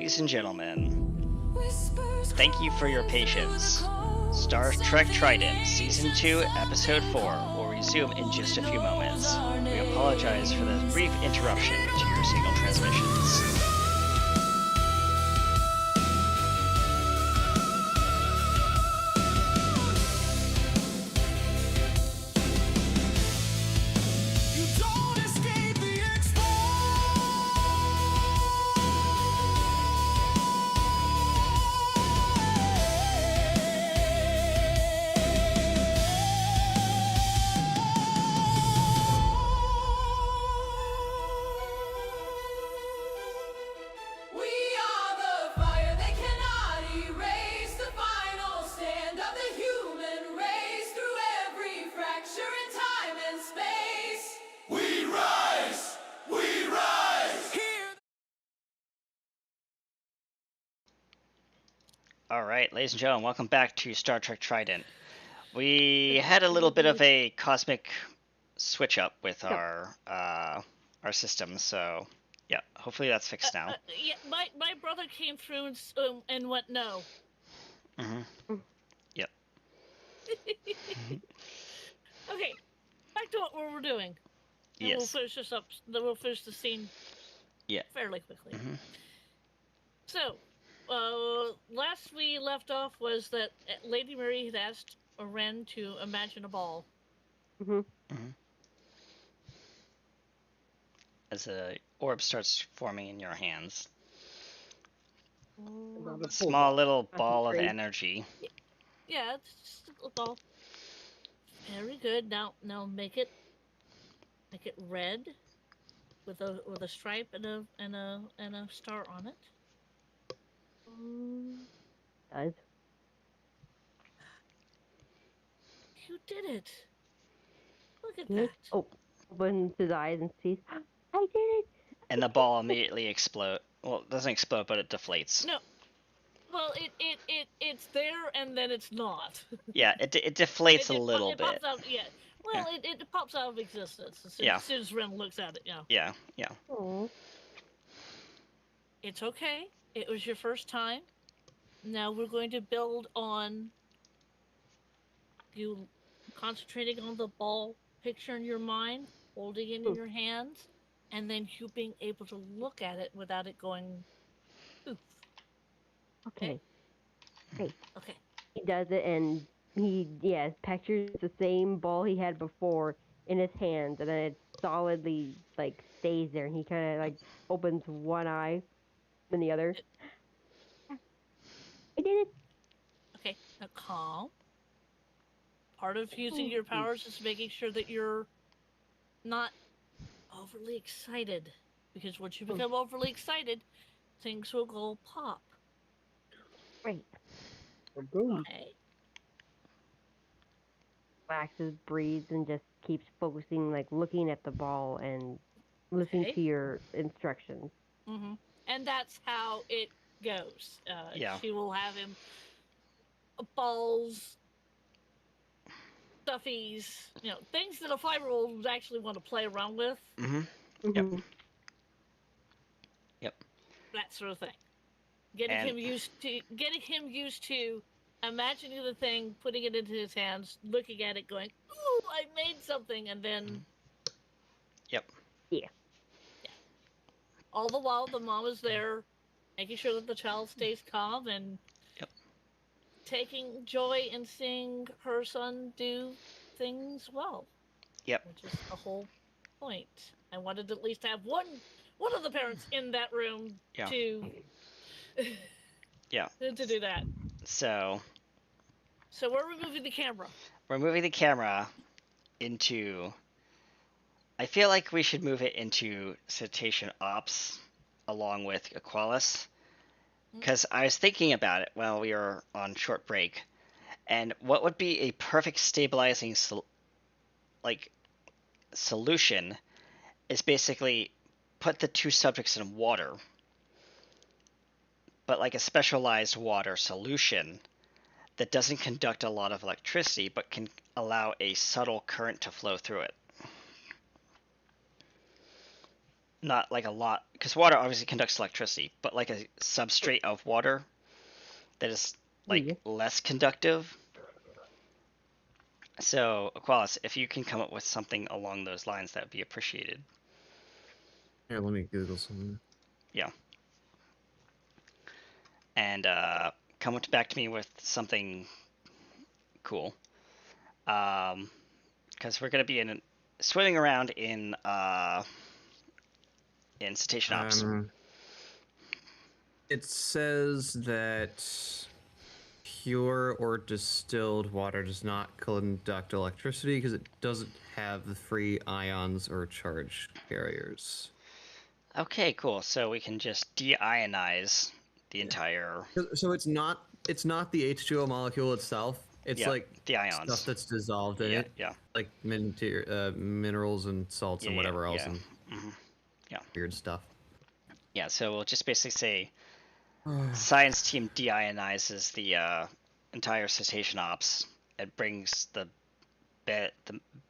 Ladies and gentlemen, thank you for your patience. Star Trek Trident, Season 2, Episode 4 will resume in just a few moments. We apologize for the brief interruption to your signal transmissions. Alright, ladies and gentlemen, welcome back to Star Trek Trident. We had a little bit of a cosmic switch up with our system, so yeah, hopefully that's fixed now. Yeah, my brother came through and went no. Yep. Okay, back to what we're doing. And Yes. we'll finish this up. We'll finish the scene. Yeah. Fairly quickly. So, last we left off was that Lady Mary had asked Ren to imagine a ball. As a orb starts forming in your hands. A small little ball of energy. Yeah, it's just a ball. Very good. Now make it red with a stripe and a star on it. Does. You did it. Look at Did? that. Oh, opens his eyes and sees. I did it. And the ball immediately explodes. Well, it doesn't explode, but it deflates. No. Well, it's there and then it's not. Yeah, it deflates a little bit. Pops out, yeah. Well, yeah. It pops out of existence as soon as Ren looks at it. Yeah. Aww. It's okay. It was your first time. Now we're going to build on you concentrating on the ball picture in your mind, holding it in your hands, and then you being able to look at it without it going poof. Okay. Okay. He does it, and he pictures the same ball he had before in his hands, and then it solidly stays there, and he kind of opens one eye, then the other. I did it. Okay, now calm. Part of using your powers is making sure that you're not overly excited, because once you become overly excited, things will go pop. Right. Okay. Relaxes, breathes, and just keeps focusing, looking at the ball and listening to your instructions. Mm-hmm. And that's how it goes. She will have him balls, stuffies, things that a 5-year-old would actually want to play around with. Yep. That sort of thing. Getting him used to imagining the thing, putting it into his hands, looking at it, going, "Ooh, I made something," and then. Yep. Yeah. All the while, the mom is there, making sure that the child stays calm and taking joy in seeing her son do things well. Yep. Which is the whole point. I wanted to at least have one of the parents in that room to to do that. So where are we moving the camera? We're moving the camera into. I feel like we should move it into Cetacean Ops along with Aqualis. Because I was thinking about it while we were on short break. And what would be a perfect stabilizing solution is basically put the two subjects in water. But a specialized water solution that doesn't conduct a lot of electricity but can allow a subtle current to flow through it. not like a lot, because water obviously conducts electricity, but like a substrate of water that is Yeah. like less conductive. So, Aqualis, if you can come up with something along those lines, that would be appreciated. Here, let me Google something. Yeah. And come back to me with something cool. Because we're going to be swimming around in cetacean ops. It says that pure or distilled water does not conduct electricity because it doesn't have the free ions or charge carriers. Okay, cool. So we can just deionize the entire. So it's not the H2O molecule itself. It's like the ions. stuff that's dissolved in it. Yeah. Like minerals and salts and whatever else and weird stuff. Yeah, so we'll just basically say science team deionizes the entire cetacean ops. It brings the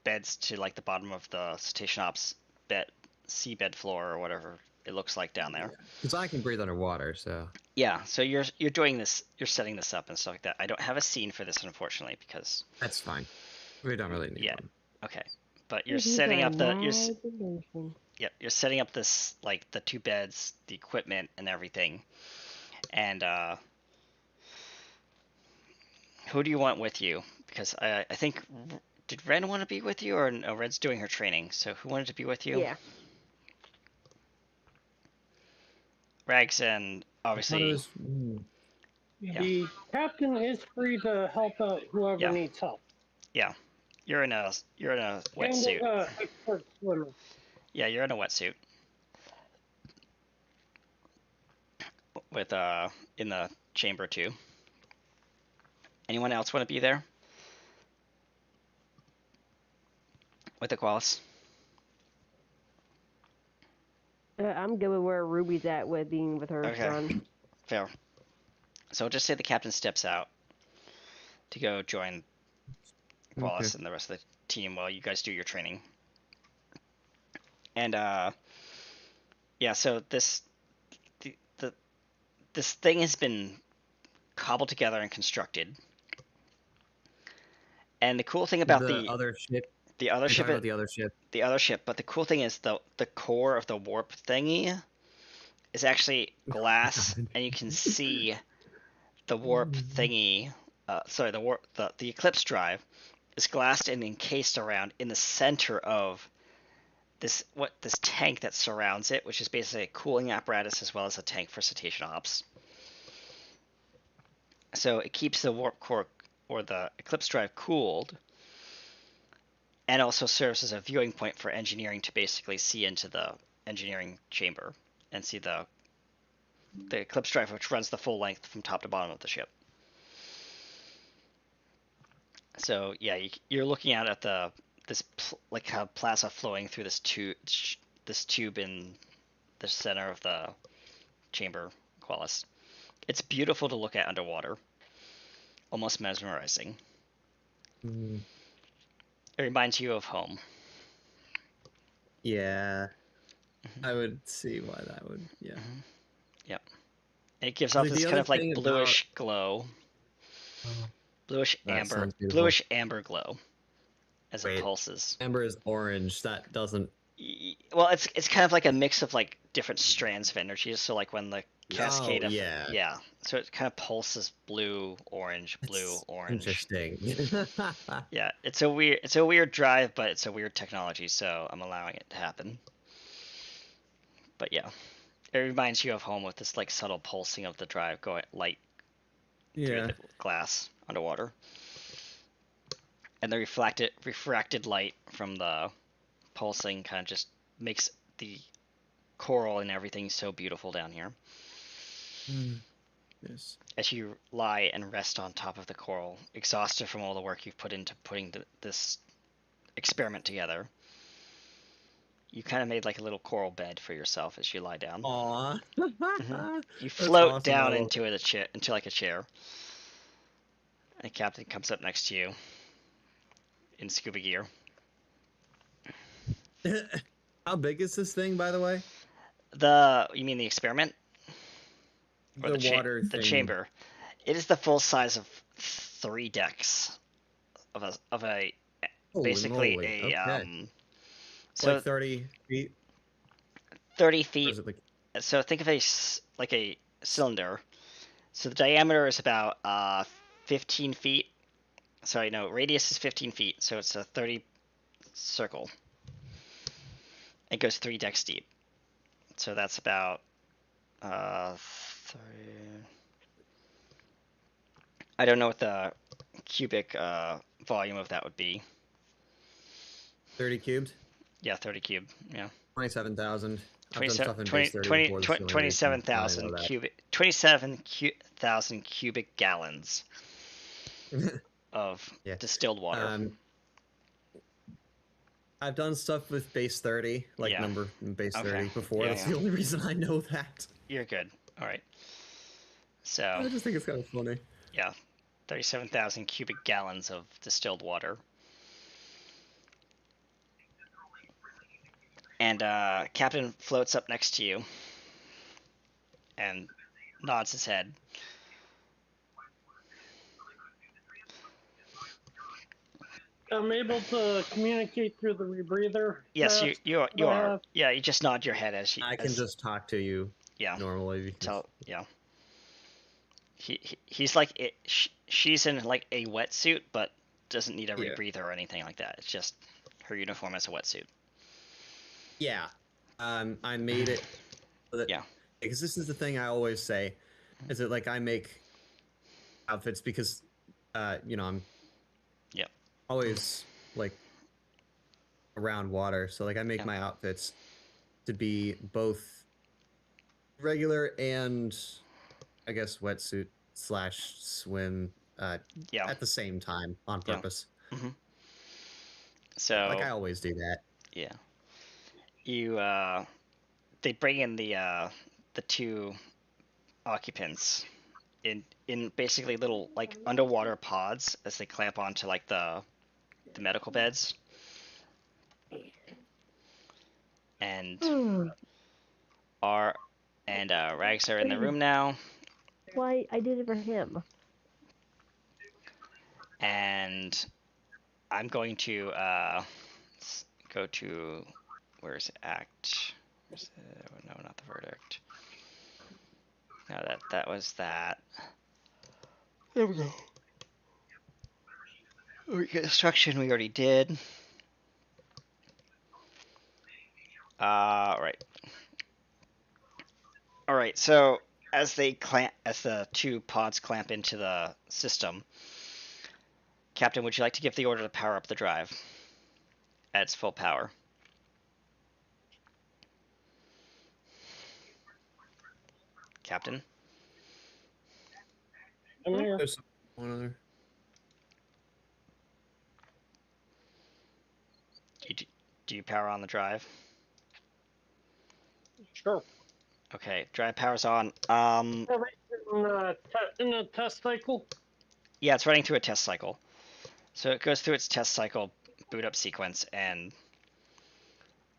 beds to like the bottom of the cetacean ops seabed floor or whatever it looks like down there. Because I can breathe underwater, so. Yeah, so you're doing this, you're setting this up and stuff like that. I don't have a scene for this, unfortunately, because that's fine. We don't really need one. Okay, but you're setting up the Yep, you're setting up this like the two beds, the equipment, and everything. And who do you want with you? Because I think did Ren want to be with you, or no? Ren's doing her training, so who wanted to be with you? Yeah. Rags and obviously. The captain is free to help out whoever needs help. Yeah, you're in a wetsuit. And expert swimmer. Yeah, you're in a wetsuit. With in the chamber too. Anyone else want to be there? With Aqualis? I'm good with where Ruby's at with being with her son. Fair. So just say the captain steps out to go join Aqualis and the rest of the team while you guys do your training. And so this thing has been cobbled together and constructed. And the cool thing about the other ship, but the cool thing is the core of the warp thingy is actually glass, and you can see the warp thingy. The Eclipse drive is glassed and encased around in the center of this tank that surrounds it, which is basically a cooling apparatus as well as a tank for cetacean ops. So it keeps the warp core or the Eclipse drive cooled, and also serves as a viewing point for engineering to basically see into the engineering chamber and see the Eclipse drive, which runs the full length from top to bottom of the ship. So yeah, you're looking out at this plaza flowing through this tube in the center of the chamber, Qualis. It's beautiful to look at underwater, almost mesmerizing. It reminds you of home. Yeah, I would see why that would. Yeah. Yep. And it gives off this kind of like bluish glow, bluish amber glow, as it pulses. Amber is orange. That doesn't. Well, it's kind of like a mix of like different strands of energy. So like when the cascade of so it kind of pulses blue, orange. Interesting. Yeah, it's a weird drive, but it's a weird technology, so I'm allowing it to happen. But yeah, it reminds you of home with this like subtle pulsing of the drive going light through the glass underwater, and the refracted light from the pulsing kind of just makes the coral and everything so beautiful down here. Yes. As you lie and rest on top of the coral, exhausted from all the work you've put into putting this experiment together, you kind of made like a little coral bed for yourself as you lie down. Aww. You float down into like a chair. And the captain comes up next to you in scuba gear. How big is this thing, by the way? You mean the experiment or The water the thing. chamber? It is the full size of 3 decks of a Holy basically moly, a okay. so Like 30 feet? 30 Or feet. is it like So think of like a cylinder. So the diameter is about 15 feet. Sorry, no, radius is 15 feet. So it's a 30 circle. It goes 3 decks deep. So that's about 30. I don't know what the cubic volume of that would be. 30 cubed? Yeah, 30 cube. Yeah. 27,000. I've done 27 stuff in base 30 before. This is the only reason why I know 27,000 cubic gallons that. of Yeah. distilled water. I've done stuff with base 30, like Yeah. number in base Okay. 30 before. Yeah, That's yeah. the only reason I know that. You're good. All right. So I just think it's kind of funny. yeah, 37,000 cubic gallons of distilled water. And Captain floats up next to you and nods his head. I'm able to communicate through the rebreather. Yes, mask you that I are. have. Yeah, you just nod your head as you. I can just talk to you yeah. normally because Yeah. He's like it. She's in like a wetsuit, but doesn't need a rebreather or anything like that. It's just her uniform as a wetsuit. yeah, I made it. So that, Yeah. because this is the thing I always say, is that like I make outfits because, I'm Yep. always like around water, so like I make my outfits to be both regular and I guess wetsuit / swim at the same time on purpose. Mm-hmm. So like I always do that. Yeah. You they bring in the 2 occupants in basically little like underwater pods as they clamp onto like the medical beds. And Rags are in the room now. Why I did it for him. And I'm going to go to where's act? No, not the verdict. No, that was that. There we go. Reconstruction we already did. Right. All right. So as the 2 pods clamp into the system, Captain, would you like to give the order to power up the drive at its full power? Captain? I'm here. There's one other. Do you power on the drive? Sure. Okay, drive power's on. In the test cycle. Yeah, it's running through a test cycle. So it goes through its test cycle boot up sequence, and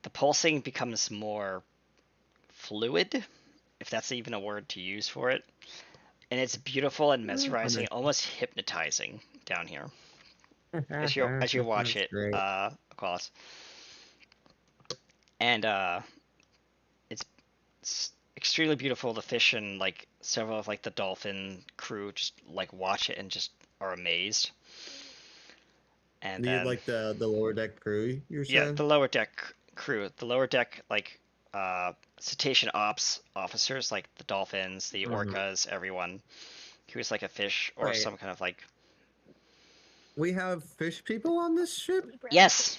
the pulsing becomes more fluid, if that's even a word to use for it. And it's beautiful and mesmerizing, almost hypnotizing down here as you watch it, Aqualis. And it's extremely beautiful. The fish and like several of like the dolphin crew just like watch it and just are amazed. And you then like the lower deck crew, you're saying? Yeah, the lower deck crew, the lower deck like cetacean ops officers, like the dolphins, the orcas, everyone who's like a fish or some kind of like. We have fish people on this ship? Yes.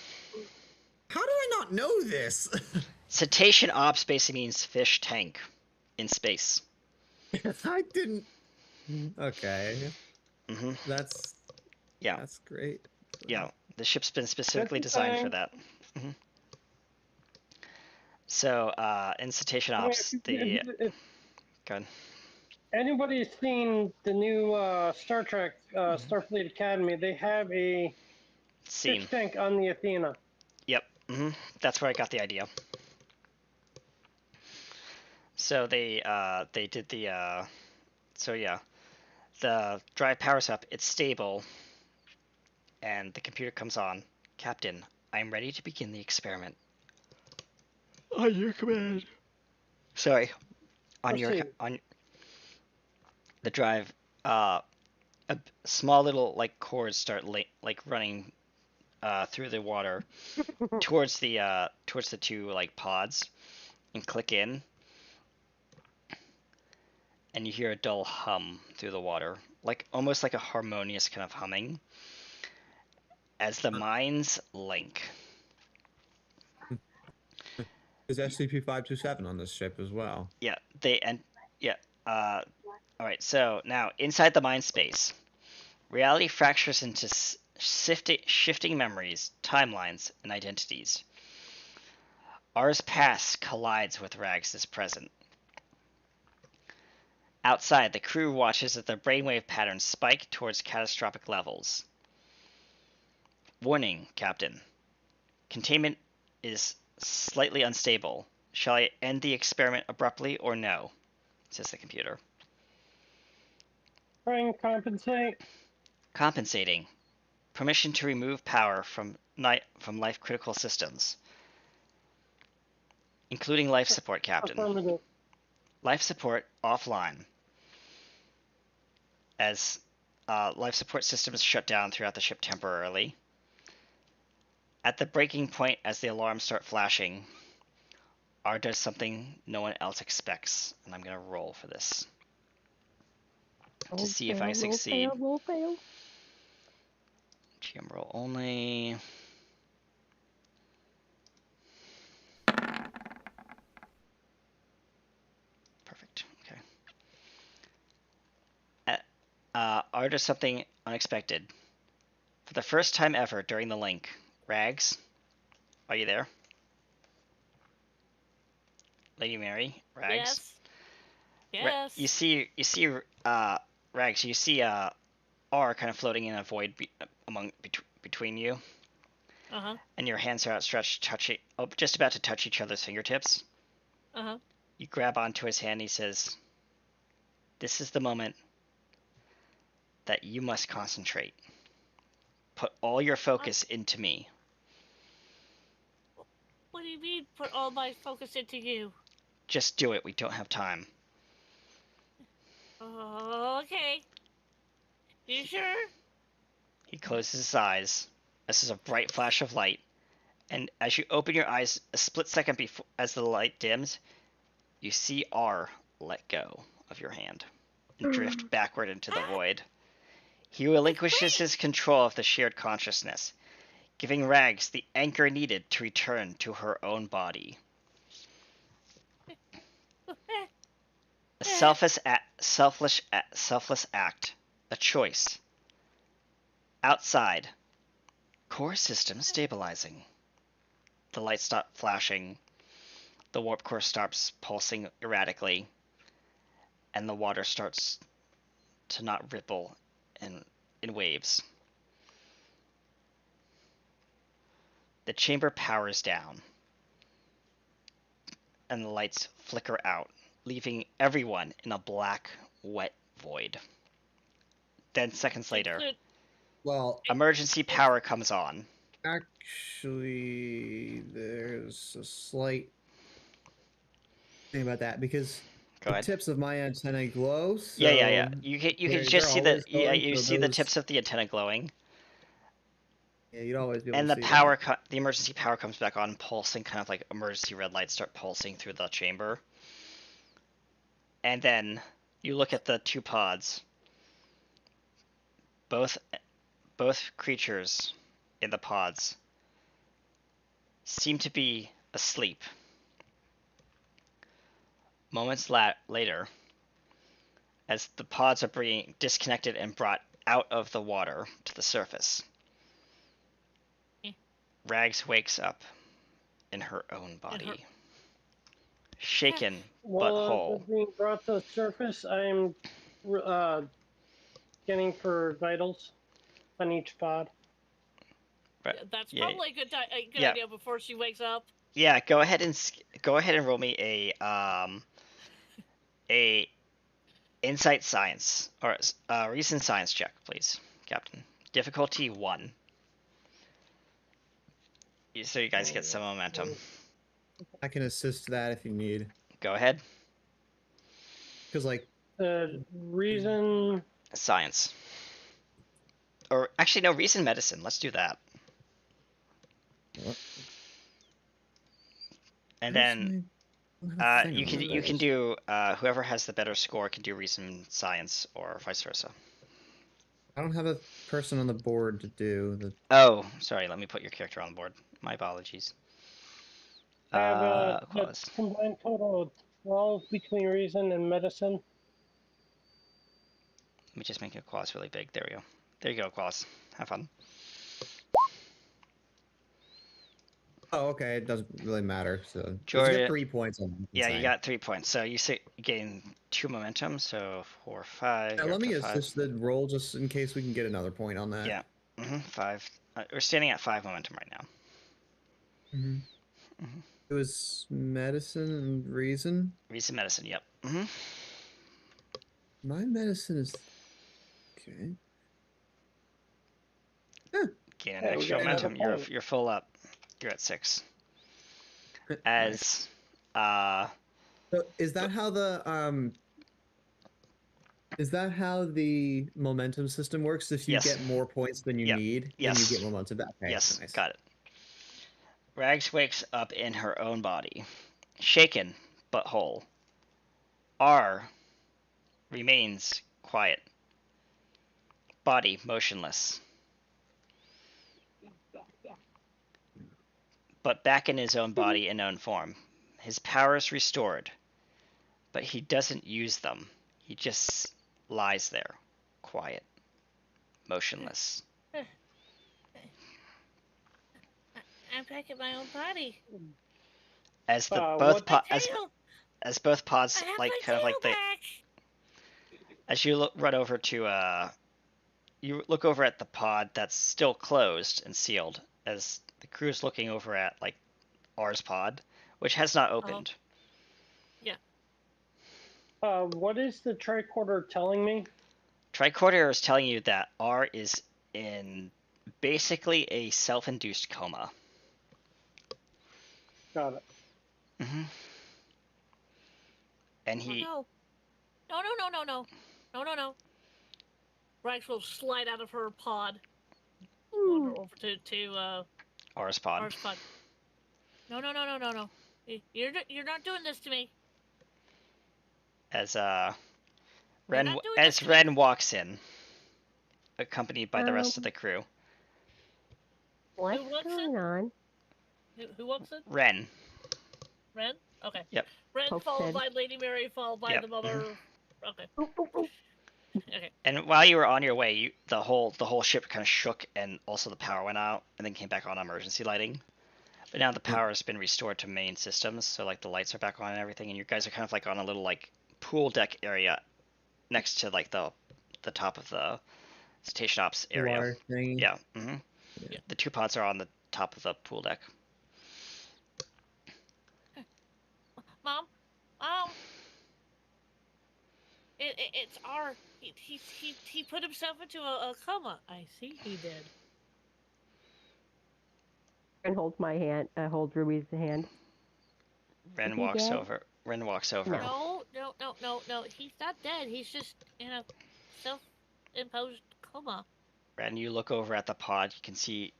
How do I not know this? Cetacean ops basically means fish tank in space. I didn't. Okay. That's great. Yeah, the ship's been specifically designed for that. So in cetacean ops, Good. Anybody's seen the new Star Trek Starfleet Academy? They have a fish tank on the Athena. Yep. That's where I got the idea. So they did the so yeah, the drive powers up. It's stable, and the computer comes on. Captain, I am ready to begin the experiment. On your command. Sorry, on your Proceed. on the drive. A small little like cords start like running through the water towards the two like pods and click in, and you hear a dull hum through the water, like almost like a harmonious kind of humming as the minds link. There's SCP-527 on this ship as well. Yeah, yeah. All right. So now inside the mind space, reality fractures into shifting memories, timelines, and identities. Ours past collides with Rags' present. Outside, the crew watches as the brainwave patterns spike towards catastrophic levels. Warning, Captain. Containment is slightly unstable. Shall I end the experiment abruptly or no? Says the computer. Try and compensate. Compensating. Permission to remove power from life-critical systems. Including life support, Captain. Affirmative. Life support offline. As life support systems shut down throughout the ship temporarily. At the breaking point, as the alarms start flashing, R does something no one else expects, and I'm going to roll for this to see if I succeed. Roll fail. GM roll only. Perfect. Okay. R does something unexpected. For the first time ever during the link, Rags, are you there? Lady Mary, Rags. Yes. Yes. You see, Rags. You see, R kind of floating in a void between you. Uh-huh. And your hands are outstretched, just about to touch each other's fingertips. Uh-huh. You grab onto his hand. He says, "This is the moment that you must concentrate. Put all your focus into me." What do you mean, put all my focus into you? Just do it. We don't have time. Okay. You sure? He closes his eyes. This is a bright flash of light. And as you open your eyes, a split second before, as the light dims, you see R let go of your hand and drift backward into the void. He relinquishes his control of the shared consciousness, giving Rags the anchor needed to return to her own body. A selfless act, a choice. Outside, core system stabilizing. The lights stop flashing, the warp core stops pulsing erratically, and the water starts to not ripple in waves. The chamber powers down, and the lights flicker out, leaving everyone in a black, wet void. Then seconds later, Well, emergency power comes on. actually, there's a slight thing about that because Go ahead. tips of my antennae glow. So Yeah. You can just see the those... tips of the antenna glowing. Yeah, you'd always be able And to the see power, that. the emergency power comes back on, pulsing, kind of like emergency red lights start pulsing through the chamber. And then you look at the two pods. Both creatures in the pods seem to be asleep. Moments later, as the pods are being disconnected and brought out of the water to the surface, Rags wakes up in her own body. Shaken but whole. Being brought to the surface, I am scanning for vitals on each pod. That's probably a good idea before she wakes up. Yeah, go ahead and roll me a a insight science or recent science check, please, Captain. Difficulty 1. So you guys get some momentum. I can assist that if you need. Go ahead. Because, like, Reason. Science. Or actually, no, reason medicine. Let's do that. what? And Where's then you can do whoever has the better score can do reason science or vice versa. I don't have a person on the board to do the. Oh, sorry. Let me put your character on the board. My apologies. I have a Aqualis. combined total of 12 between reason and medicine. Let me just make Aqualis really big. There we go. There you go, Aqualis. Have fun. Oh, okay. It doesn't really matter. So you Georgia- get 3 points on Yeah, you inside. got 3 points. So you gain 2 momentum. So 4, 5. Now, you're let up me to 5. assist the roll just in case we can get another point on that. Yeah. 5. We're standing at 5 momentum right now. It was medicine and reason. Reason medicine. Yep. My medicine is okay. Gain an Yeah, we extra got another momentum. point. You're full up. You're at 6. As So is that how the Is that how the momentum system works? If you Yes. get more points than you Yep. need, then Yes. you get momentum back. Okay, yes, nice. got it. Rags wakes up in her own body, shaken but whole. R remains quiet, body motionless, but back in his own body and own form. His powers restored, but he doesn't use them. He just lies there, quiet, motionless. I'm back in my own body. As the What- as both pods I have like my kind of like tail the back. as you run over to you look over at the pod that's still closed and sealed as the crew's looking over at like R's pod, which has not opened. What is the tricorder telling me? Tricorder is telling you that R is in basically a self-induced coma. Got it. And he No. Rags will slide out of her pod. Wander over to R's pod. R's pod. No. You're not doing this to me. As You're not doing this to me. Ren walks in, accompanied by the rest of the crew. What's walks going on? Who walks in? Ren. Ren? Okay. Yep. Ren Poke followed head. by Lady Mary, followed by Yep. the mother. Okay. Boop, boop, boop. Okay. And while you were on your way, the whole ship kind of shook, and also the power went out, and then came back on emergency lighting. But now the power has been restored to main systems, so like the lights are back on and everything, and you guys are kind of like on a little like pool deck area next to like the top of the station ops area. Water thing. Yeah. Yeah. The 2 pods are on the top of the pool deck. Mom. It's R. He put himself into a coma. I see he did. And holds my hand. Holds Ruby's hand. Ren Is he walks dead? over. Ren walks over. No. No. He's not dead. He's just in a self-imposed coma. Ren, you look over at the pod. You can see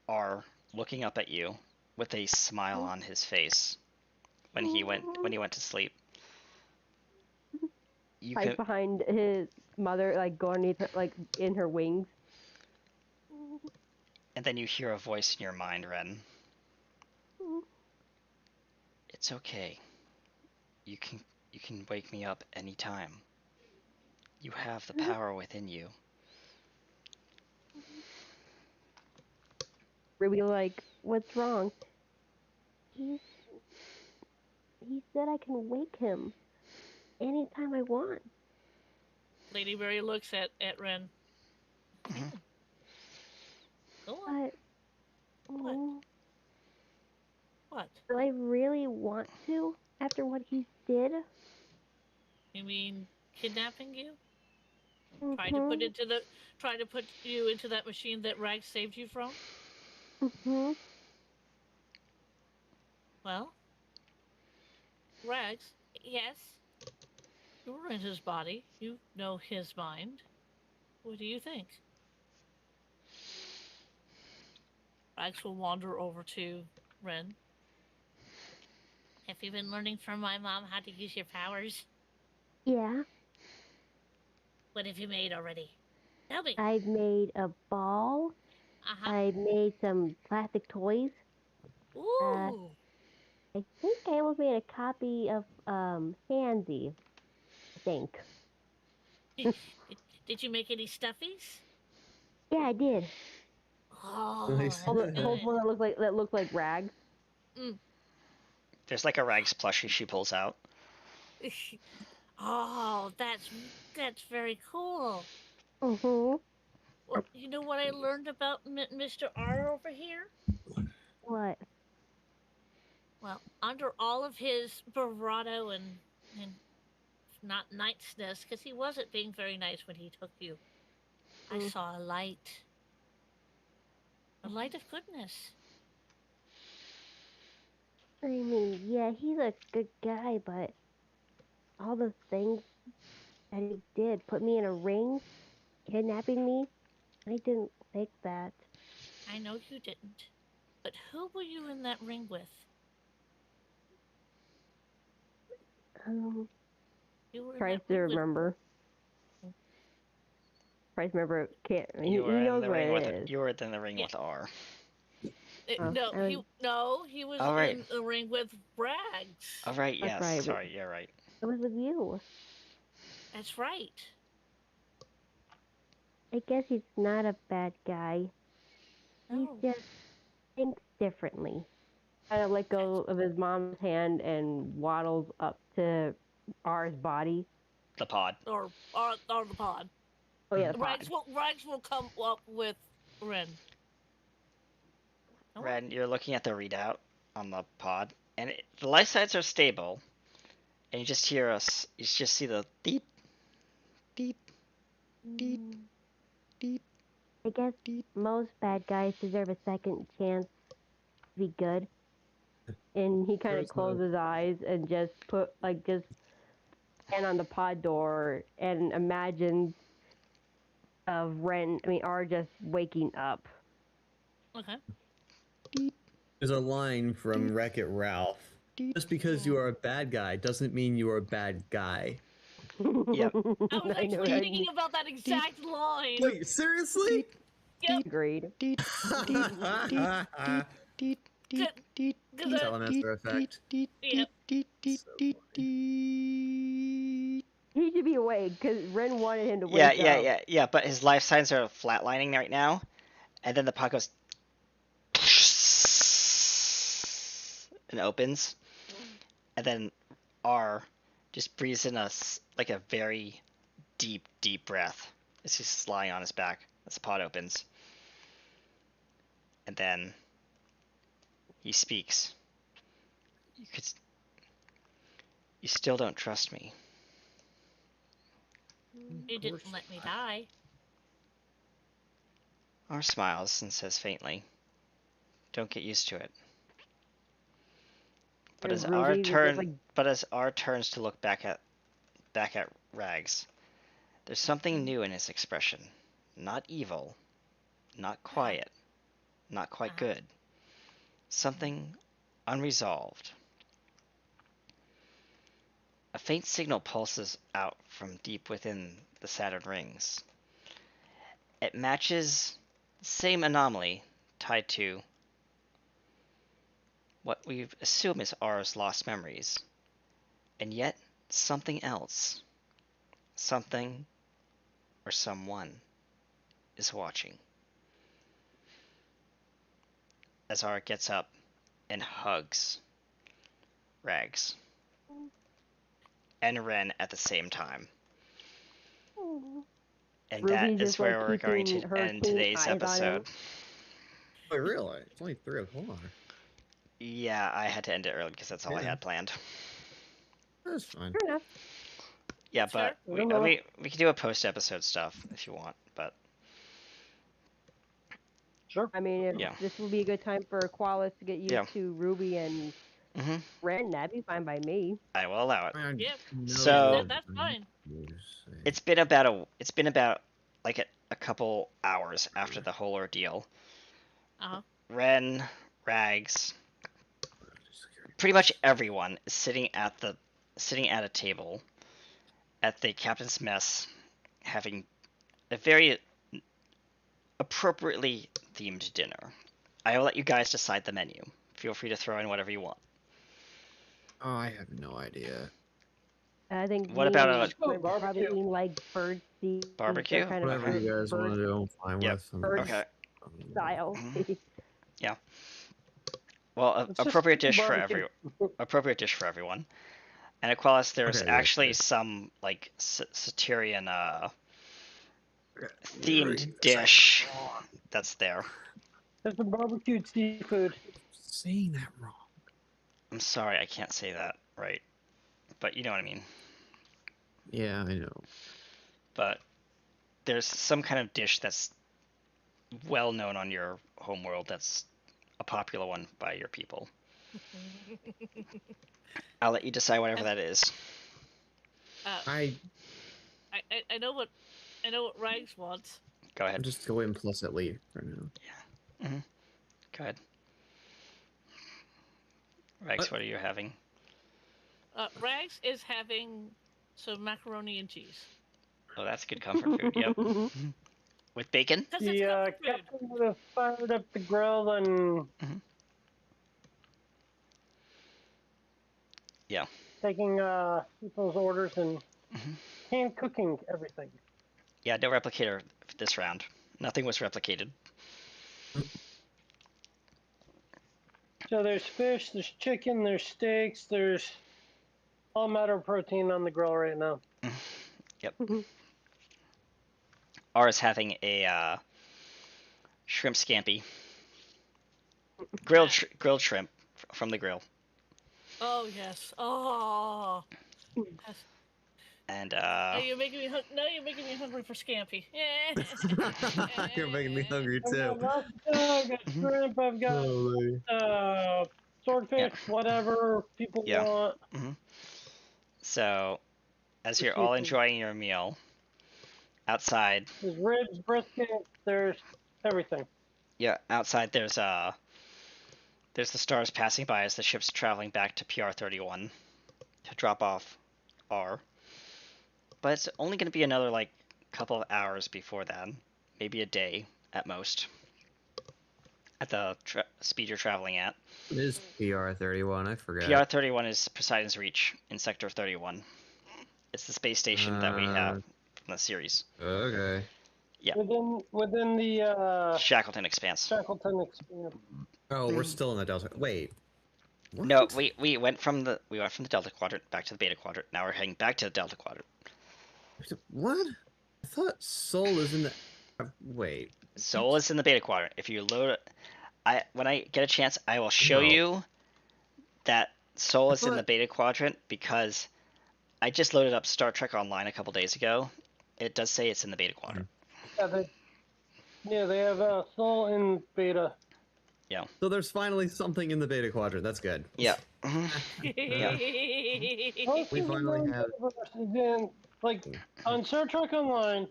R looking up at you with a smile on his face when he went to sleep. You Hides can behind his mother, like go underneath her, like in her wings. and then you hear a voice in your mind, Ren. It's okay. You can wake me up anytime. You have the power within you. Ruby, like, what's wrong? He said I can wake him anytime I want. Lady Mary looks at Ren. Go on. But oh, What? Do I really want to after what he did? You mean kidnapping you? Trying to Mhm. put you into that machine that Rags saved you from? Mhm. Well, Rags, yes, you were in his body. You know his mind. What do you think? Rags will wander over to Ren. Have you been learning from my mom how to use your powers? Yeah. What have you made already? Tell me. I've made a ball. Uh-huh. I made some plastic toys. Uh, Ooh. I think I almost made a copy of Handsy. I think. Did, did, did you make any stuffies? Yeah, I did. Oh, Nice. All that's the whole good. one that looked like rags. Mm. There's like a Rags plushie she pulls out. Oh, that's very cool. Mhm. Well, you know what I learned about Mr. R over here? What? Well, under all of his bravado and not niceness, because he wasn't being very nice when he took you, I Mm. saw a light of goodness. I mean, yeah, he's a good guy, but all the things that he did, put me in a ring, kidnapping me, I didn't like that. I know you didn't, but who were you in that ring with? Um, You were in tries that to ring with. remember. Tries to remember. Can't. You He were in knows the what ring with it is. you were in the ring Yeah. with R. Oh, No, I was. he was All right. in the ring with Rags. All right. That's Yes. right. Sorry. You're right. I was with you. That's right. I guess he's not a bad guy. He No, just thinks differently. Kind of let that's go of his mom's hand and waddles up to R's body. The pod. or the pod. Oh yeah, the pod. Rags will come up with Ren. Oh, Ren, you're looking at the readout on the pod, and the life signs are stable, and you just hear us. You just see the deep, deep, deep, Mm, deep, I guess deep. most bad guys deserve a second chance to be good. And he kind of There's closed no. his eyes and just hand on the pod door and imagines of Ren. I mean, R just waking up. okay. There's a line from Wreck It Ralph. Just because you are a bad guy doesn't mean you are a bad guy. Yep. I was I know. actually thinking about that Deep, exact line. Wait, seriously? deep, Yep. deep, Agreed. deep, deep, deep, deep, deep, deep, deep, Cause deep, Telemaster deep, effect. deep, yep. deep, deep, deep, So deep, funny. deep. He should be awake because Ren wanted him to Yeah, wake yeah, up. yeah, yeah. But his life signs are flatlining right now, and then the pod goes and opens, and then R just breathes in like a very deep, deep breath as he's lying on his back as the pod opens, and then he speaks. You could, you still don't trust me. You didn't let me die. R smiles and says faintly, "Don't get used to it." But And as R Ruby was just turn, like, but as R turns to look back at Rags, there's something new in his expression. Not evil, not quiet, not quite Uh-huh. good. Something unresolved. A faint signal pulses out from deep within the Saturn rings. It matches the same anomaly tied to what we assume is R's lost memories. And yet, something else, something or someone is watching. As R gets up and hugs Rags and Ren at the same time. "Oh." And that Ruby's is just like where we're going keeping to her end keen today's eyes on him. episode. I realize it's only 3 o'clock. Yeah, I had to end it early because that's all I Yeah. had planned. That's fine. Fair enough. Yeah, That's fair. but we can do a post-episode stuff if you want, but Sure. I mean, if Yeah. this will be a good time for Qualis to get used Yeah. to Ruby and hmm Ren, that'd be fine by me. I will allow it. I Yeah. know So- That's fine. It's been about like a couple hours after the whole ordeal. Uh-huh. Ren, Rags, pretty much everyone is sitting at a table at the captain's mess, having a very appropriately themed dinner. I will let you guys decide the menu. Feel free to throw in whatever you want. Oh, I have no idea. I think What me about and a- Let's go Ren probably barbecue. eating like bird seed. Barbecue? Kind of Whatever you guys want to do, I'm fine Yep. with. Bird Okay. style. Mhm. Well, Let's just appropriate do dish for barbecue. everyone. And Aqualis, there's Okay, actually good. some like Satyrian Okay. themed dish that's there. There's some barbecued seafood. Saying that wrong. I'm sorry, I can't say that right, but you know what I mean. Yeah, I know. But there's some kind of dish that's well known on your homeworld that's a popular one by your people. I'll let you decide whatever that is. I I know what Rags wants. Go ahead. just go implicitly for now. Go ahead. Rex, what are you having? Rags is having some macaroni and cheese. Oh, that's good comfort food. Yep. With bacon? Because it's The comfort food. captain would have fired up the grill and Yeah. taking people's orders and Mhm. hand cooking everything. Yeah, no replicator this round. Nothing was replicated. So there's fish, there's chicken, there's steaks, there's all matter of protein on the grill right now. Yep. Ours having a shrimp scampi. Grilled shrimp from the grill. Oh yes. Oh. Yes. And Now you're making me hungry for scampi. You're making me hungry I've got too. lobster, I've got shrimp, I've got Holy. swordfish, whatever people Yeah. want. so, as you're Just all seafood. enjoying your meal, outside, There's ribs, brisket, there's everything. outside there's the stars passing by as the ship's traveling back to PR-31 to drop off R. But it's only going to be another like couple of hours before then, maybe a day at most. At the speed you're traveling at. It is PR-31, I forgot. PR-31 is Poseidon's Reach in Sector 31. It's the space station that we have from the series. Okay. Yeah. Within the Shackleton Expanse. Shackleton Expanse. Oh, we're still in the Delta. Wait. What? No, we went from the Delta Quadrant back to the Beta Quadrant. Now we're heading back to the Delta Quadrant. What? I thought Sol is in the. Wait. Sol is in the Beta Quadrant. If you load it, when I get a chance, I will show you that Sol is in the Beta Quadrant because I just loaded up Star Trek Online a couple days ago. It does say it's in the Beta Quadrant. Yeah, they have Sol in beta. So there's finally something in the Beta Quadrant. That's good. Yeah. Most We of the finally known have- universe is in, like on Star Trek Online,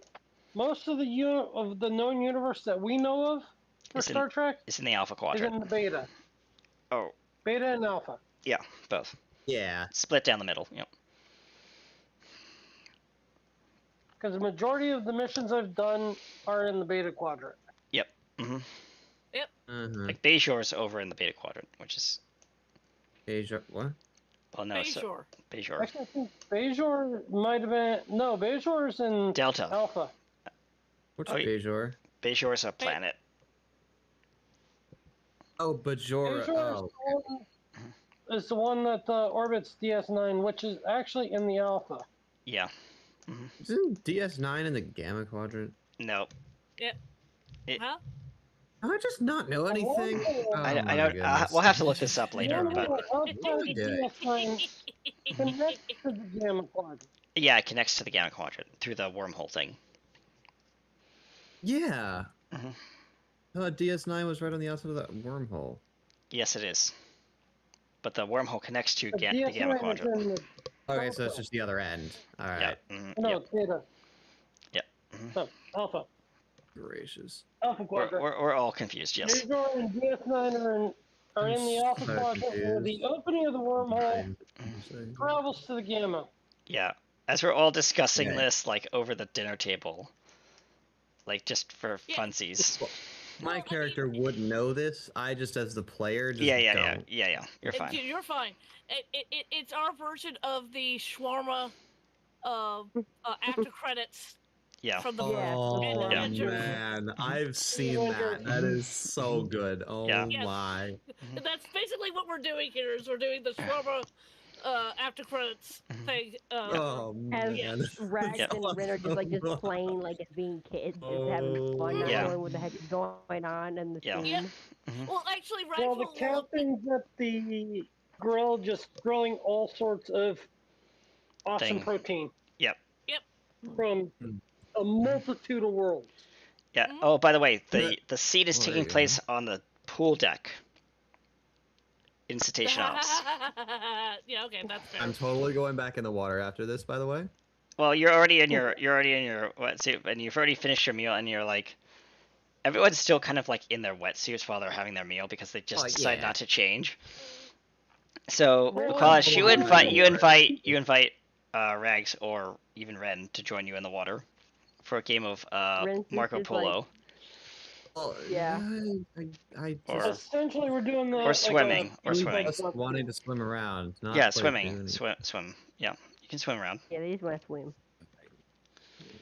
most of the known universe that we know of for It's in- Star Trek It's in the Alpha is Quadrant. in the beta. Oh, Beta and alpha. yeah, both. Yeah. Split down the middle. Yep. Because the majority of the missions I've done are in the beta quadrant. hmm Uh-huh. Like Bejor's over in the Beta Quadrant, which is Asia. What? well, no, it's Bejor. Bejor. Actually, I think Bejor might have been. No, Bejor's in Delta. alpha. What's Oh, yeah. Bejor? Bejor is a planet. Oh, Bajora. Bejor Oh. is the one that orbits DS9, which is actually in the alpha. Yeah. Isn't DS9 in the Gamma Quadrant? No. Huh? I just not know anything? Oh I my don't. goodness. We'll have to look this up later, but Outside the Yeah. DS9 connects to the Gamma Quadrant. yeah, it connects to the Gamma Quadrant through the wormhole thing. Yeah. Mhm. DS9 was right on the outside of that wormhole. Yes, it is. But the wormhole connects to The the Gamma DS9 is Quadrant. in the Okay, so it's just the other end. All Yeah. right. no, Yep. it's Theta. Yep. Mhm. No, Alpha. Gracious. Alpha Quadrant. We're all confused. Yes. Visual and DS9 are in the Alpha so Quadrant where the confused. opening of the wormhole travels to the Gamma. Yeah. As we're all discussing Yeah. this, like over the dinner table, like just for Yeah. funsies. My character would know this. I just, as the player, just Yeah. don't. You're fine. You're fine. It's our version of the shawarma after credits Yeah. from the Oh Yeah. man, I've seen that. That is so good. Oh Yeah. Yes. my. That's basically what we're doing here. Is we're doing the shawarma after credits thing. Oh As man. Rex Yeah. and Ren are just like just playing like as being kids, just having fun, not Yeah. knowing what the heck is going on in the Yeah. scene. Yep. Well, actually, right. Well, the captain's at the grill just grilling all sorts of awesome Thing. protein Yep. from a multitude of worlds. Yeah. Mhm. Oh, by the way, the scene is There taking you go. place on the pool deck in Cetacean Ops. Yeah. Okay, that's fair. I'm totally going back in the water after this, by the way. Well, you're already in your wetsuit, and you've already finished your meal, and you're like, everyone's still kind of like in their wetsuits while they're having their meal because they just Oh, decided yeah. not to change. So, Really? Nicholas, you Really? invite Rags or even Ren to join you in the water for a game of Ren's Marco just like- Polo Oh, Yeah. I Or- just Essentially, we're doing the or swimming, or really swimming. just wanting to swim around, not Yeah, like swimming. doing Swim. Yeah, you can swim around. Yeah, they just want to swim.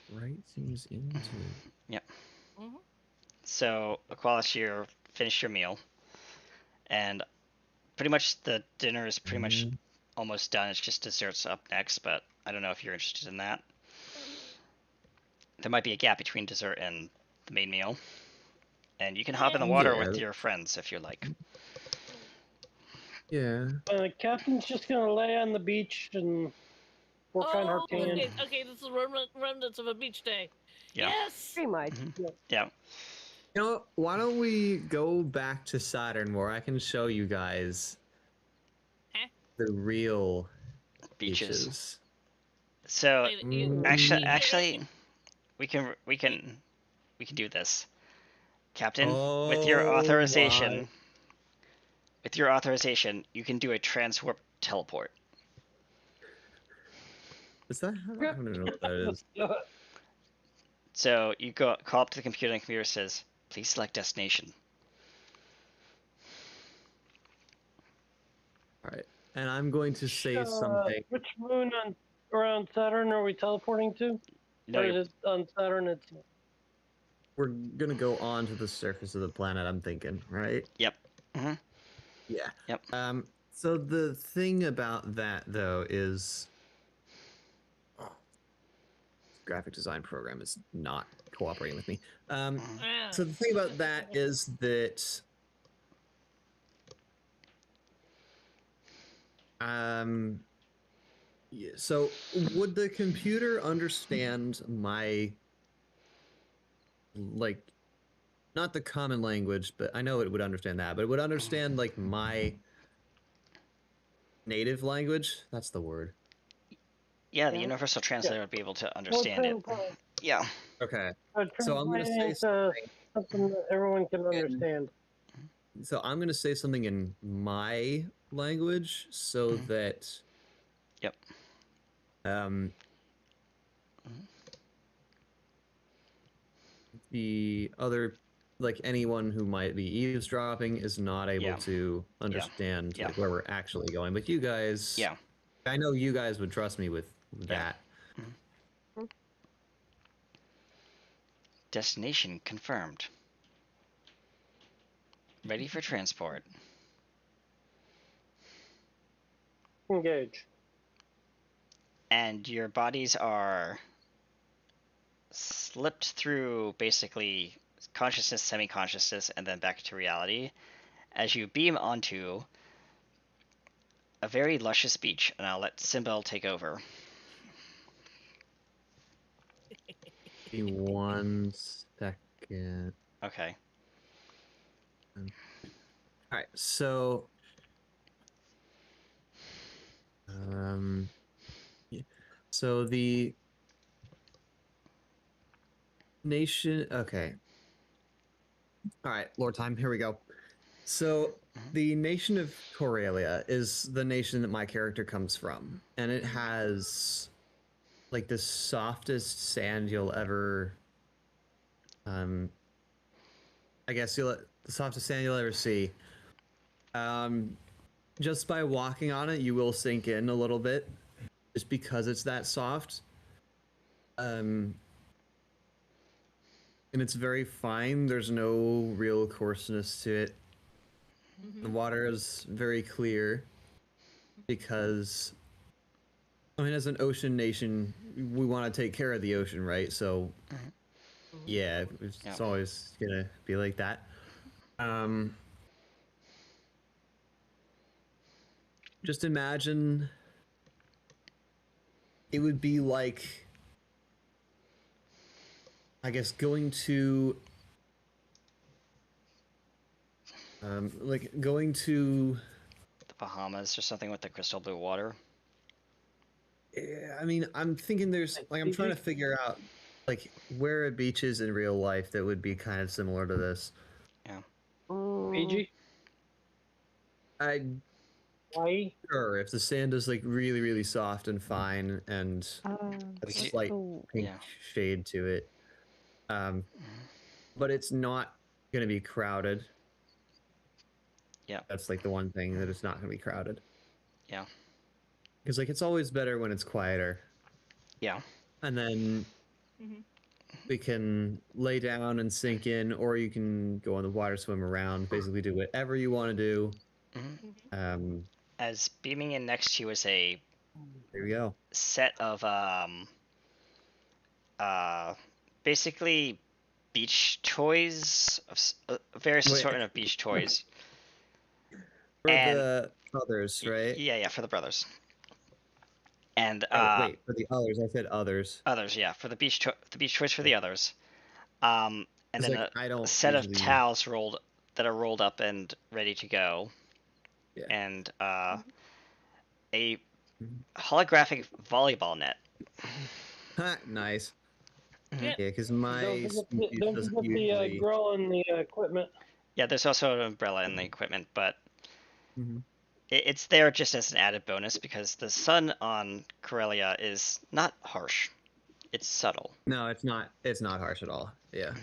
right things into. Mhm. So, Aqualis, you finished your meal, and pretty much the dinner is pretty much almost done. It's just desserts up next, but I don't know if you're interested in that. There might be a gap between dessert and the main meal, and you can hop in the water Yeah. with your friends if you like. Yeah. The captain's just gonna lay on the beach and work on her Oh, tan. okay. This is remnants of a beach day. Yeah. Yes. Pretty much. Yeah. You know, why don't we go back to Saturn where I can show you guys Huh? the real Beaches. beaches. So Wait, you- actually, we can do this, Captain. With your Oh, authorization, my. you can do a transwarp teleport. Is that? I don't know what that is. So you call up to the computer, and the computer says, "Please select destination." All right, and I'm going to say something. Which moon around Saturn are we teleporting to? No, or is it on Saturn? It's We're gonna go onto the surface of the planet. I'm thinking, right? Yep. Mhm. Yeah. Yep. So the thing about that though is, graphic design program is not cooperating with me. Ah. So the thing about that is that, yeah, so would the computer understand my, like, not the common language, but I know it would understand that, but it would understand like my native language? That's the word. Yeah, the Yeah. universal translator would be able to understand it. Yeah. Okay. Translate So I'm gonna say into something that everyone can understand. So I'm gonna say something in my language so that Yep. the other, like anyone who might be eavesdropping is not able Yeah. to understand Yeah. like where we're actually going. But you guys, Yeah. I know you guys would trust me with that. Destination confirmed. Ready for transport. Engage. And your bodies are slipped through basically consciousness, semi-consciousness, and then back to reality as you beam onto a very luscious beach, and I'll let Simbel take over. Give me 1 second. Okay. All right, so yeah. So the nation. Okay. All right, Lord Time. Here we go. So the nation of Corelia is the nation that my character comes from, and it has like the softest sand you'll ever. I guess the softest sand you'll ever see. Just by walking on it, you will sink in a little bit, just because it's that soft. And it's very fine. There's no real coarseness to it. The water is very clear because, I mean, as an ocean nation, we want to take care of the ocean, right? So, yeah, it's always gonna be like that. Just imagine it would be like, I guess, going to going to The Bahamas or something with the crystal blue water. yeah, I mean, I'm thinking there's like I'm trying to figure out like where are beaches in real life that would be kind of similar to this. Yeah. Fiji? I Hawaii? sure if the sand is like really really soft and fine and a We could- slight so pink yeah. shade to it, but it's not gonna be crowded. Yeah. That's like the one thing that it's not gonna be crowded. Yeah. Because like it's always better when it's quieter. Yeah. And then we can lay down and sink in, or you can go in the water, swim around, basically do whatever you want to do. As beaming in next to you is a There we go. set of basically beach toys, various Wait. assortment of beach toys. For And- the others, right? Yeah, for the brothers. And Oh, wait, for the others. I said others. others, yeah, for the beach toys for the others. And 'Cause, then like, I don't a set of usually- towels that are rolled up and ready to go. Yeah. And a holographic volleyball net. Ha, nice. Yeah. Yeah, because my Don't species forget doesn't the usually. grill and the equipment. Yeah, there's also an umbrella in the equipment, but Mhm. it's there just as an added bonus because the sun on Corellia is not harsh. It's subtle. No, it's not. It's not harsh at all. Yeah.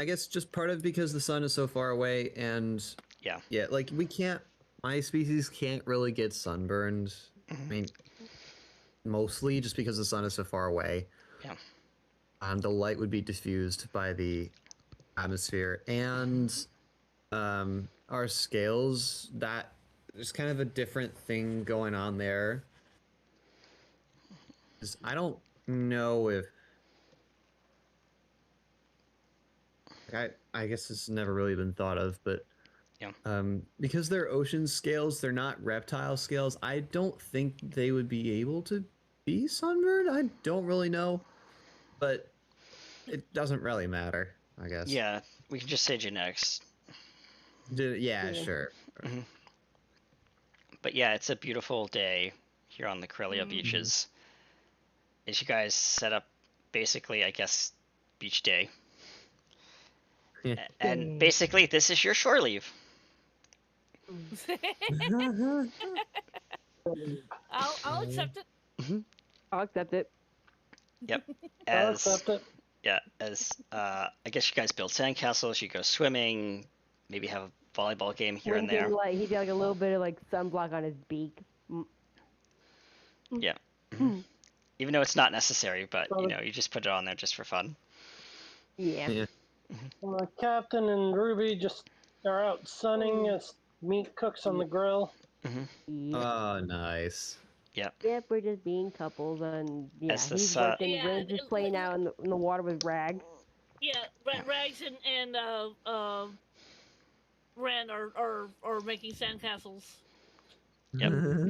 I guess just part of because the sun is so far away, and Yeah. like we can't. My species can't really get sunburned. I mean, mostly just because the sun is so far away. Yeah. The light would be diffused by the atmosphere, and our scales. That there's kind of a different thing going on there. 'Cause I don't know if I guess this has never really been thought of, but Yeah. Because they're ocean scales, they're not reptile scales. I don't think they would be able to be sunburned. I don't really know, but it doesn't really matter, I guess. Yeah, we can just say genetics. Yeah, sure. But yeah, it's a beautiful day here on the Corellia beaches. As you guys set up basically, I guess, beach day. Yeah. And basically, this is your shore leave. I'll accept it. I'll accept it. Yep. I'll As accept it. yeah, as I guess you guys build sandcastles, you go swimming, maybe have a volleyball game here and there. He did like a little bit of like sunblock on his beak. Yeah. Even though it's not necessary, but you just put it on there just for fun. Yeah. Captain and Ruby just are out sunning as meat cooks on the grill. Yeah. Oh, nice. Yep. Yep, we're just being couples, and yeah, As the he's sun. working. Yeah, Ren's just playing out in the water with Rags. yeah. Rags and Ren are making sandcastles. Yep. Hmm.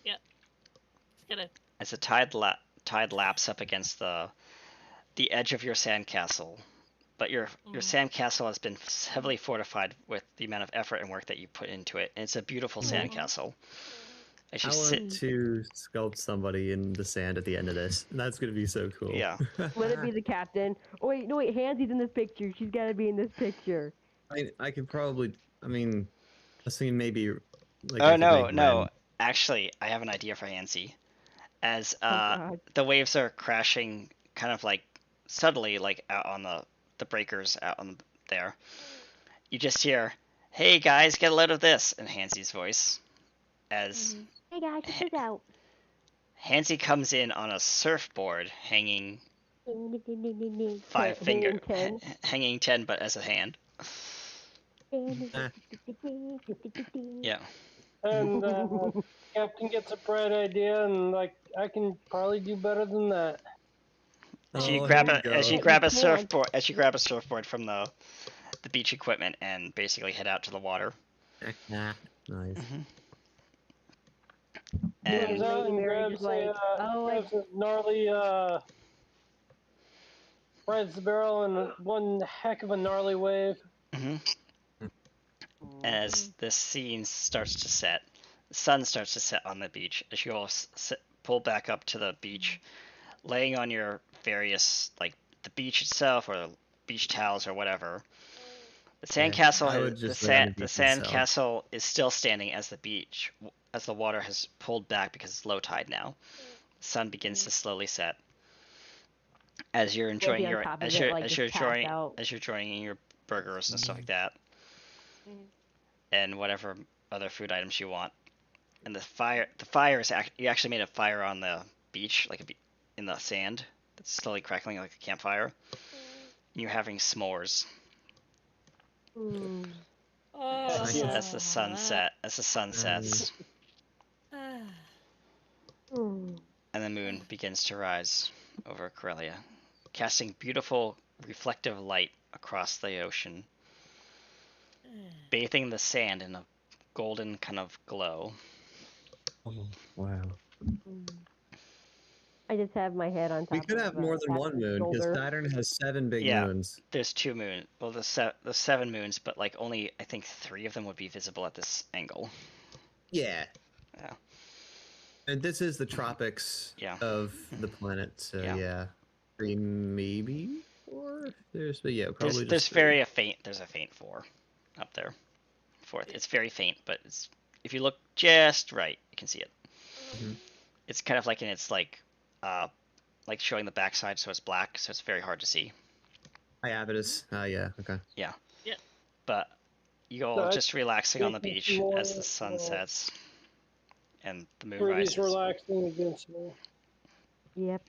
Yeah, it's gonna. As the tide laps up against the edge of your sandcastle, but your sandcastle has been heavily fortified with the amount of effort and work that you put into it, and it's a beautiful sandcastle. As I you sit, want to sculpt somebody in the sand at the end of this. That's gonna be so cool. yeah. Let it be the captain. Oh wait, no wait, Hansy's in this picture. She's gotta be in this picture. I could probably. I mean, assuming maybe like Oh I could no, make no. Ren. Actually, I have an idea for Hansi. As Oh god. the waves are crashing, kind of like subtly, like out on the breakers out on there, you just hear, "Hey guys, get a load of this!" in Hansi's voice. As Hey guys, check this out. Hansi comes in on a surfboard, hanging Hanging 10. hanging 10, but as a hand. Yeah. And Captain gets a bright idea, and like I can probably do better than that. As you Oh, grab here we as you go. grab You a can't. surfboard from the beach equipment and basically head out to the water. Nice. And Comes out Lady and Mary grabs just like, grabs a gnarly, rides the barrel in one heck of a gnarly wave. mhm. As the scene starts to set, the sun starts to set on the beach. As you all pull back up to the beach, laying on your various, like the beach itself or the beach towels or whatever. The sandcastle I would just lay on the the beach myself. sandcastle is still standing as the beach, as the water has pulled back because it's low tide now. The sun begins to slowly set. As you're enjoying on your top of it, like, as just you're pass enjoying out. your burgers and stuff like that, and whatever other food items you want. And the fire is you actually made a fire on the beach, like in the sand that's slowly crackling like a campfire. You're having s'mores Nice. as the sun sets Mm. and the moon begins to rise over Corellia, casting beautiful reflective light across the ocean, bathing the sand in a golden kind of glow. Oh, wow. I just have my head on top We could have of more than one Captain's moon because shoulder. Saturn has 7 big Yeah. moons. There's 2 moons. Well, the 7 moons, but like only I think 3 of them would be visible at this angle. Yeah. Yeah. And this is the tropics Yeah. of the planet, so Yeah. yeah. 3, maybe 4? But yeah, probably There's just 3. a faint 4 up there. 4th. It's very faint, but it's if you look just right, you can see it. Mhm. It's kind of like in its like showing the backside, so it's black, so it's very hard to see. Hiatus. Yeah, okay. Yeah. Yeah. But you all So just relaxing on the it's beach more, as the sun sets and the moon Ruby's rises. relaxing against me. Yep.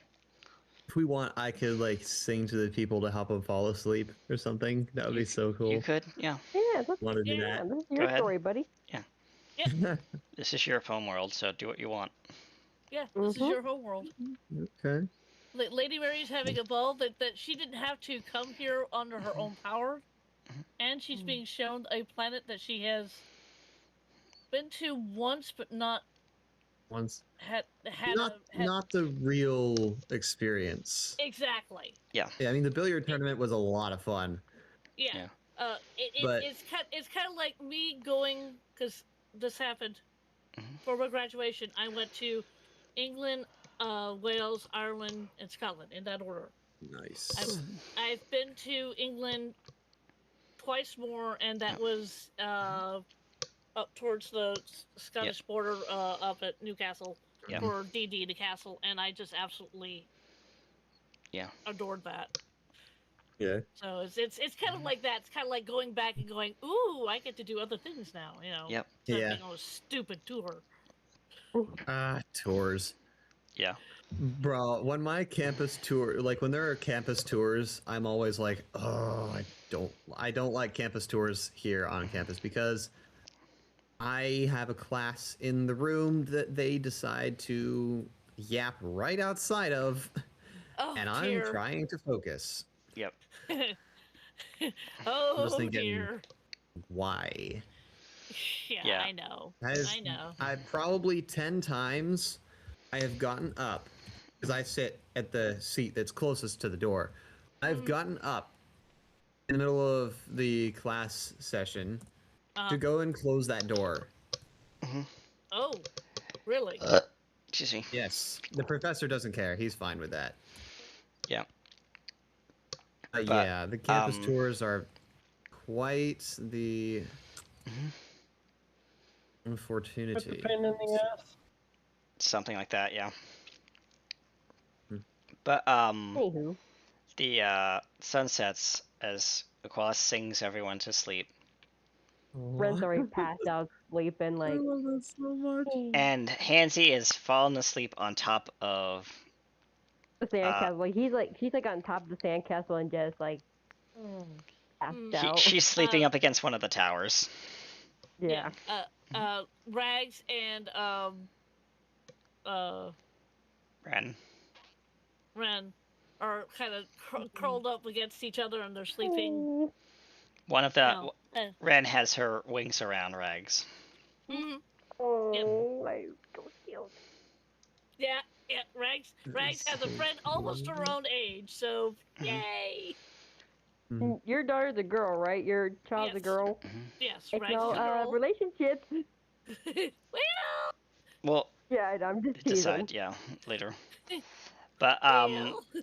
If we want, I could like sing to the people to help them fall asleep or something. That would be so cool. You could, yeah. Yeah, let's, Want to do yeah, that? this is Go your ahead. story, buddy. This is your home world, so do what you want. Yeah, this is your home world. Okay. Lady Mary's having a ball that she didn't have to come here under her own power, and she's being shown a planet that she has been to once, but not Once. had Not the real experience. exactly. Yeah, I mean the billiard tournament was a lot of fun. Yeah. Yeah. It's kind of like me going because this happened for my graduation. I went to England, Wales, Ireland, and Scotland in that order. Nice. I've been to England twice more, and that was up towards the Scottish border, up at Newcastle Yeah. for DD the castle, and I just absolutely adored that. Yeah. So it's kind of like that. It's kind of like going back and going, ooh, I get to do other things now. You know. Yep. Instead of Yeah. being on a stupid tour. Tours. Yeah. Bro, when my campus tour, like when there are campus tours, I'm always like, oh, I don't like campus tours here on campus because I have a class in the room that they decide to yap right outside of, Oh and I'm dear. trying to focus. Yep. I'm just Oh thinking, dear. why? Yeah, Yeah. I know. Has I know. I probably 10 times I have gotten up because I sit at the seat that's closest to the door. I've gotten up in the middle of the class session to Uh, go and close that door. oh, really? Excuse me. Yes, the professor doesn't care. He's fine with that. Yeah. But But yeah, the campus tours are quite the Put the unfortunity. pain in the ass. something like that, yeah. Hmm. But Anywho, the sun sets as Aqualis sings everyone to sleep, Brent's already passed out sleeping. I Like, love that so much. and Hansy is fallen asleep on top of. the sandcastle. Like he's like on top of the sandcastle and just like passed out. She's sleeping up against one of the towers. Yeah. Rags and Ren. Ren are kind of curled up against each other and they're sleeping. One of the Oh, Ren has her wings around Rags. mhm. Oh, my so cute. Yeah, Rags has a friend almost her own age, so yay! Your daughter's a girl, right? Your child's a Yes. girl. Yes, It's Rags no is a girl. relationships. Well, Yeah, I'm just teasing. decide, yeah, later. But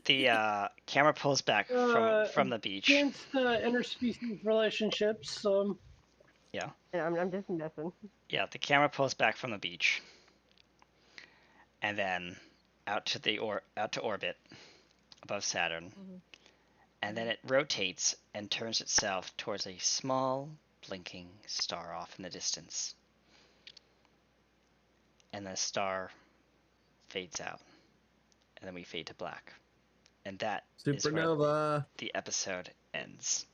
the camera pulls back from the beach. Against interspecies relationships. Yeah. And I'm just messing. Yeah, the camera pulls back from the beach, and then out to orbit above Saturn, and then it rotates and turns itself towards a small blinking star off in the distance, and the star fades out, and then we fade to black, and that is where Supernova. the episode ends.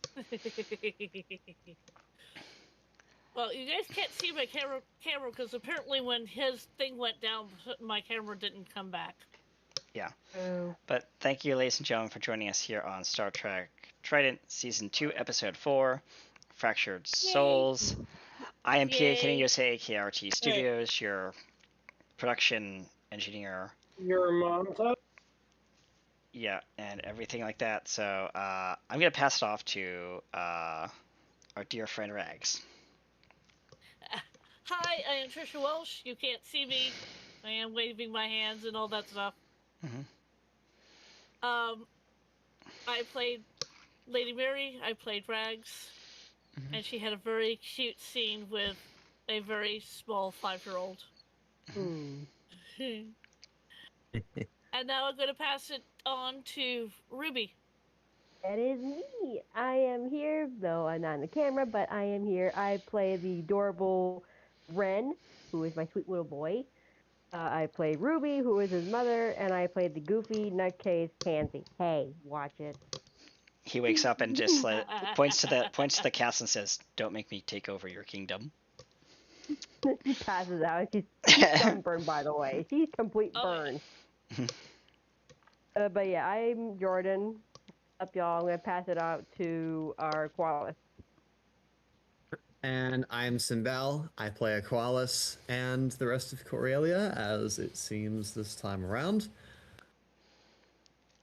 Well, you guys can't see my camera because apparently when his thing went down, my camera didn't come back. Yeah. Oh. But thank you, ladies and gentlemen, for joining us here on Star Trek Trident Season 2, Episode 4, Fractured Souls. I am PA Kenny USA, KRT Studios, your production engineer. Your mom's up. Yeah, and everything like that. So I'm going to pass it off to our dear friend Rags. Hi, I am Trisha Welsh. You can't see me. I am waving my hands and all that stuff. I played Lady Mary. I played Rags, and she had a very cute scene with a very small 5-year-old. And now I'm going to pass it on to Ruby. That is me. I am here, though I'm not on the camera, but I am here. I play the adorable Ren, who is my sweet little boy. I play Ruby, who is his mother, and I play the goofy nutcase Pansy. Hey, watch it. He wakes up and just points to the cast and says, "Don't make me take over your kingdom." She passes out. She's sunburned, by the way. She's complete burn. But yeah, I'm Jordan. Up, y'all. I'm gonna pass it out to our Qualis. And I'm Simbel. I play Aqualis and the rest of Corellia, as it seems this time around.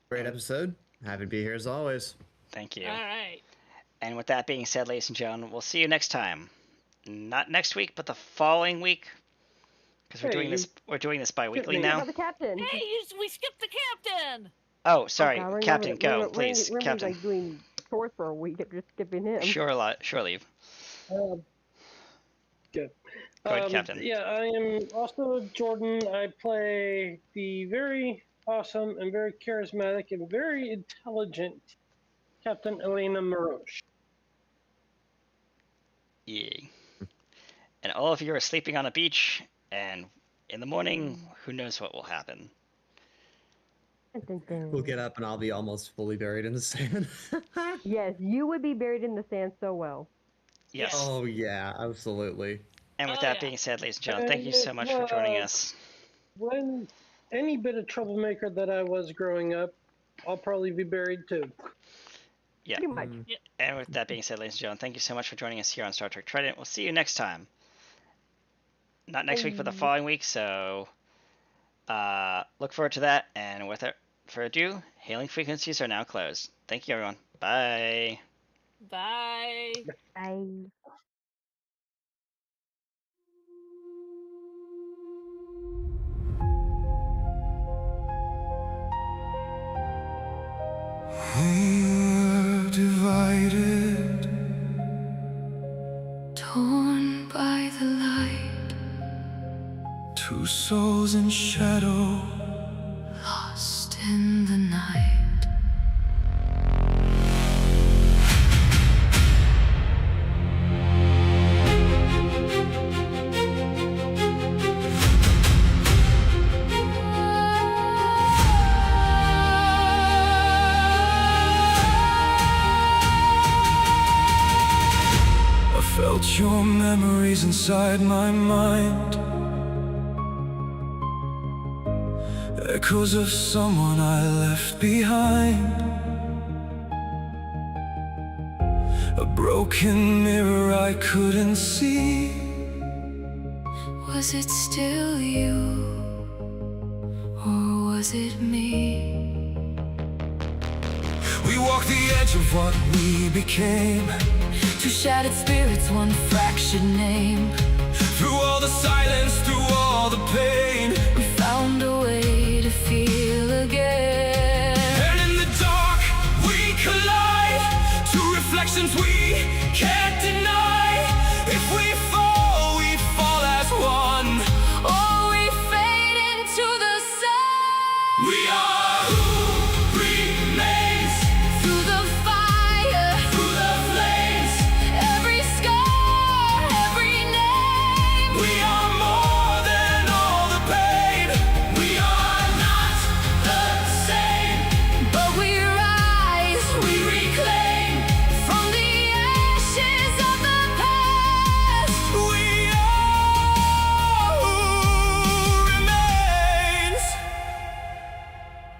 Great episode. Happy to be here as always. Thank you. All right. And with that being said, ladies and gentlemen, we'll see you next time. Not next week, but the following week, because we're doing this bi-weekly now. About the captain. Hey, we skipped the captain. Oh, sorry, God, Captain, go, please, we're Captain. Like doing chores for a week, just skipping him. Sure, leave. Good. Go ahead, Captain. Yeah, I am also Jordan. I play the very awesome and very charismatic and very intelligent Captain Elena Maroche. Yay. And all of you are sleeping on a beach, and in the morning, who knows what will happen. We'll get up and I'll be almost fully buried in the sand. Yes, you would be buried in the sand so well. Yes. Oh, yeah, absolutely. And with Oh, that yeah. being said, ladies and gentlemen, thank you so much for joining us. When any bit of troublemaker that I was growing up, I'll probably be buried too. Yeah. Pretty much. And with that being said, ladies and gentlemen, thank you so much for joining us here on Star Trek Trident. We'll see you next time. Not next week, but the following week. So look forward to that. And without further ado, hailing frequencies are now closed. Thank you, everyone. Bye. Bye. I We're divided, torn by the light, two souls in shadow, lost in the night. Felt your memories inside my mind, echoes of someone I left behind. A broken mirror I couldn't see. Was it still you, or was it me? We walked the edge of what we became, two shattered spirits, one fractured name. Through all the silence, through all the pain, we found a way to feel again. And in the dark, we collide, two reflections we can't deny. If we fall as one, or we fade into the sun. We are who remains, through the fire, through the flames, every scar, every name. We are more than all the pain. We are not the same, but we rise, we reclaim from the ashes of the past. We are who remains.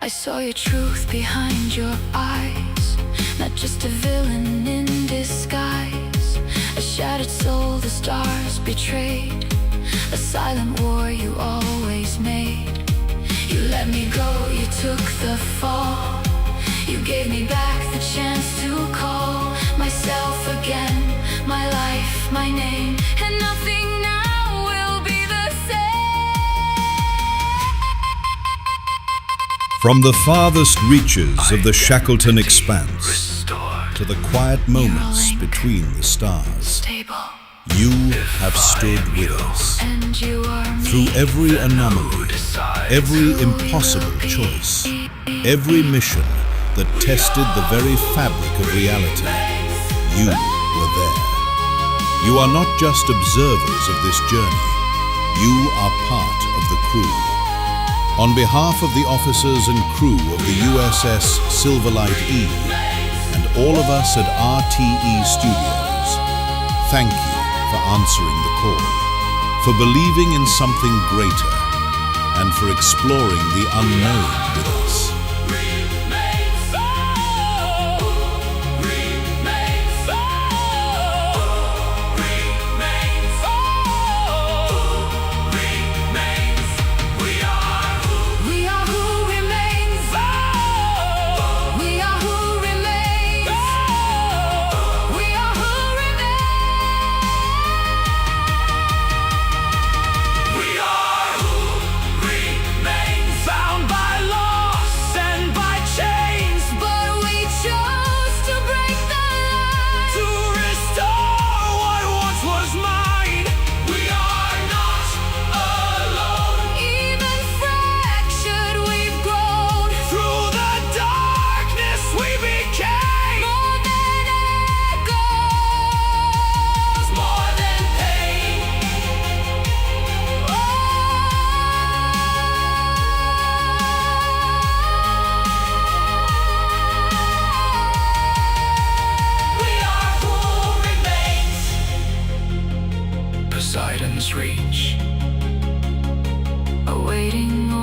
I saw your truth behind your eyes, not just a villain in disguise. A shattered soul the stars betrayed, a silent war you always made. You let me go, you took the fall. You gave me back the chance to call myself again, my life, my name, and nothing now will be the same. From the farthest reaches of the Shackleton Expanse to the quiet moments between the stars, Stable, you have stood with us. and you are me. Through every anomaly, every impossible choice, every mission that tested the very fabric of reality, you were there. You are not just observers of this journey, you are part of the crew. On behalf of the officers and crew of the USS Silverlight E, and all of us at RTE Studios, thank you for answering the call, for believing in something greater, and for exploring the unknown with us. We are who remains. We are who remains. We are who remains. We are who remains. Bound by loss Poseidon's reach. Awaiting